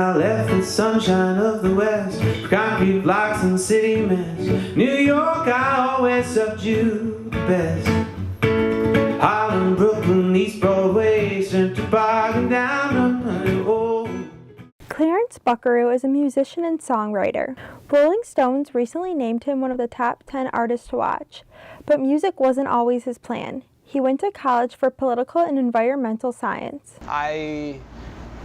I left the sunshine of the west, concrete blocks and city mess. New York, I always subdue the best. Harlem, Brooklyn, East Broadway, Central Park, and down on Money. Oh. Clarence Bucaro is a musician and songwriter. Rolling Stones recently named him one of the top 10 artists to watch, but music wasn't always his plan. He went to college for political and environmental science. I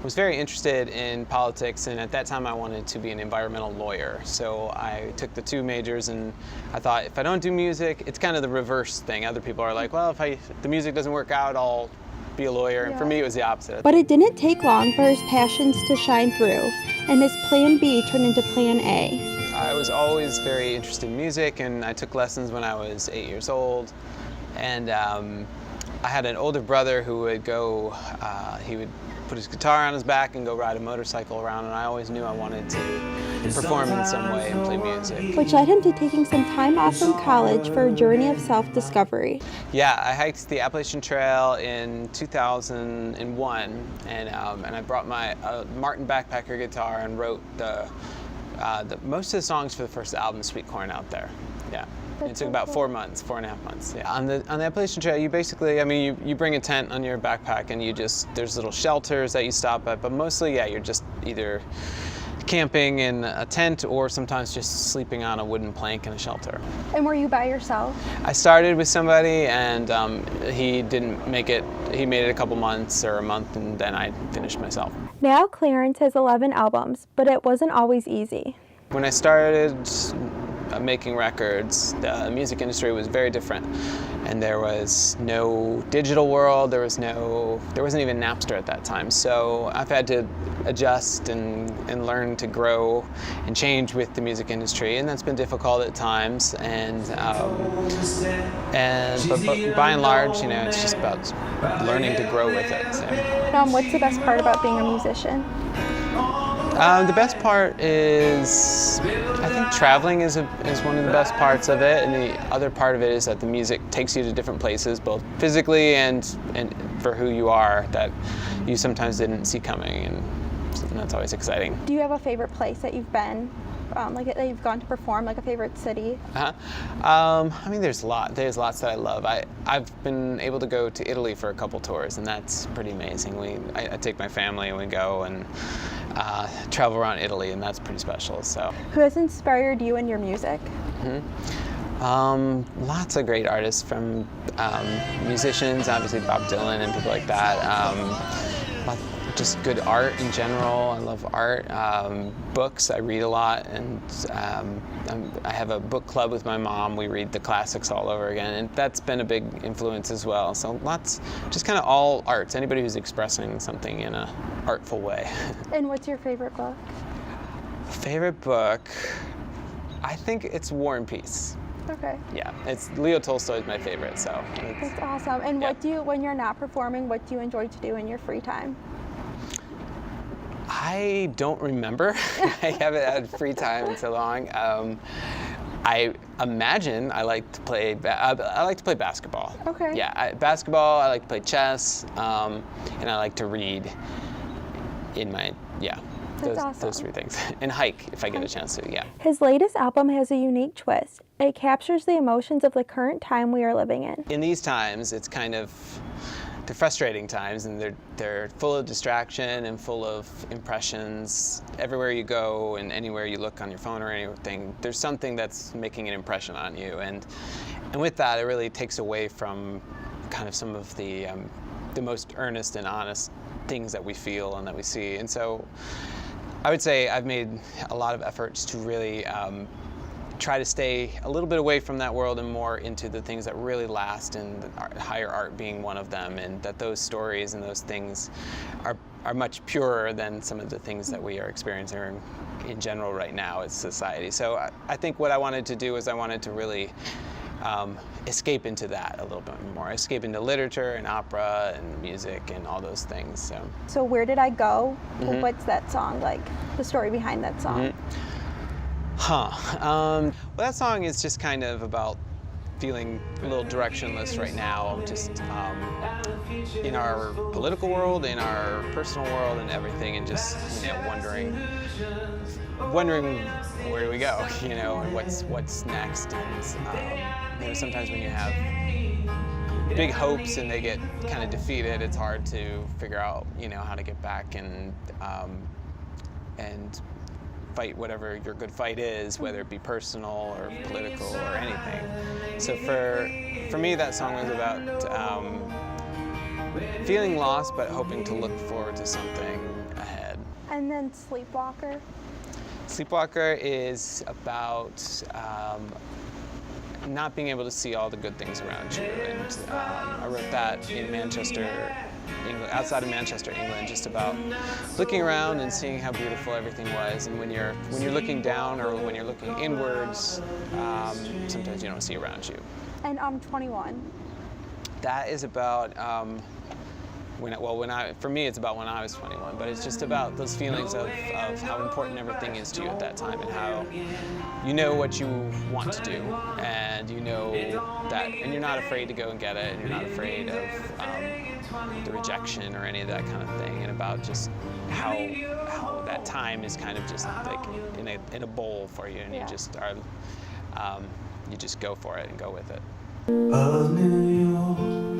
was very interested in politics, and at that time I wanted to be an environmental lawyer. So I took the two majors, and I thought, if I don't do music, it's kind of the reverse thing. Other people are like, well, if the music doesn't work out, I'll be a lawyer. And for me, it was the opposite. But it didn't take long for his passions to shine through, and his plan B turned into plan A. I was always very interested in music, and I took lessons when I was 8 years old. And I had an older brother who would go, he would put his guitar on his back and go ride a motorcycle around, and I always knew I wanted to perform in some way and play music. Which led him to taking some time off from college for a journey of self-discovery. Yeah, I hiked the Appalachian Trail in 2001, and I brought my Martin backpacker guitar and wrote most of the songs for the first album, Sweet Corn, out there. Yeah. It took about 4 months, 4.5 months. Yeah. On the Appalachian Trail, you basically, you bring a tent on your backpack, and there's little shelters that you stop at, but mostly, yeah, you're just either camping in a tent or sometimes just sleeping on a wooden plank in a shelter. And were you by yourself? I started with somebody, and he didn't make it. He made it a couple months or a month, and then I finished myself. Now Clarence has 11 albums, but it wasn't always easy. When I started making records, the music industry was very different, and there was no digital world. There wasn't even Napster at that time. So I've had to adjust and learn to grow and change with the music industry, and that's been difficult at times. But by and large, it's just about learning to grow with it. So. What's the best part about being a musician? The best part is, I think traveling is one of the best parts of it, and the other part of it is that the music takes you to different places, both physically and for who you are, that you sometimes didn't see coming, and that's always exciting. Do you have a favorite place that you've been, that you've gone to perform, like a favorite city? There's lots that I love. I've been able to go to Italy for a couple tours, and that's pretty amazing. I take my family and we go and travel around Italy, and that's pretty special. So. Who has inspired you in your music? Lots of great artists, from musicians, obviously Bob Dylan and people like that. Just good art in general. I love art. Books, I read a lot, and I have a book club with my mom. We read the classics all over again, and that's been a big influence as well. So lots, just kind of all arts, anybody who's expressing something in an artful way. And what's your favorite book? Favorite book? I think it's War and Peace. Okay. Yeah, it's Leo Tolstoy's my favorite, so. That's awesome. And yeah. When you're not performing, what do you enjoy to do in your free time? I don't remember. I haven't had free time in so long. I imagine I like to play basketball. Okay. Yeah, basketball. I like to play chess, and I like to read. That's awesome. Those three things, and hike if I get a chance to. Yeah. His latest album has a unique twist. It captures the emotions of the current time we are living in. In these times, it's kind of. They're frustrating times, and they're full of distraction and full of impressions. Everywhere you go and anywhere you look on your phone or anything, there's something that's making an impression on you, and with that, it really takes away from kind of some of the most earnest and honest things that we feel and that we see. And so, I would say I've made a lot of efforts to really try to stay a little bit away from that world and more into the things that really last, and higher art being one of them, and that those stories and those things are much purer than some of the things that we are experiencing in general right now as society. So I think what I wanted to do is I wanted to really escape into that a little bit more, escape into literature and opera and music and all those things. So Where Did I Go? Mm-hmm. What's that song like? The story behind that song? Mm-hmm. Well, that song is just kind of about feeling a little directionless right now, just in our political world, in our personal world, and everything, and just wondering where do we go, and what's next. And sometimes when you have big hopes and they get kind of defeated, it's hard to figure out how to get back and fight whatever your good fight is, whether it be personal or political or anything. So for me, that song was about feeling lost but hoping to look forward to something ahead. And then Sleepwalker? Sleepwalker is about not being able to see all the good things around you. And I wrote that in Manchester, England, outside of Manchester, England, just about looking around and seeing how beautiful everything was. And when you're looking down or when you're looking inwards, sometimes you don't see around you. And 21. That is about for me, it's about when I was 21, but it's just about those feelings of how important everything is to you at that time, and how you know what you want to do, and you know that, and you're not afraid to go and get it, and you're not afraid of the rejection or any of that kind of thing, and about just how that time is kind of just like in a bowl for you, and you just are you just go for it and go with it. Of New York,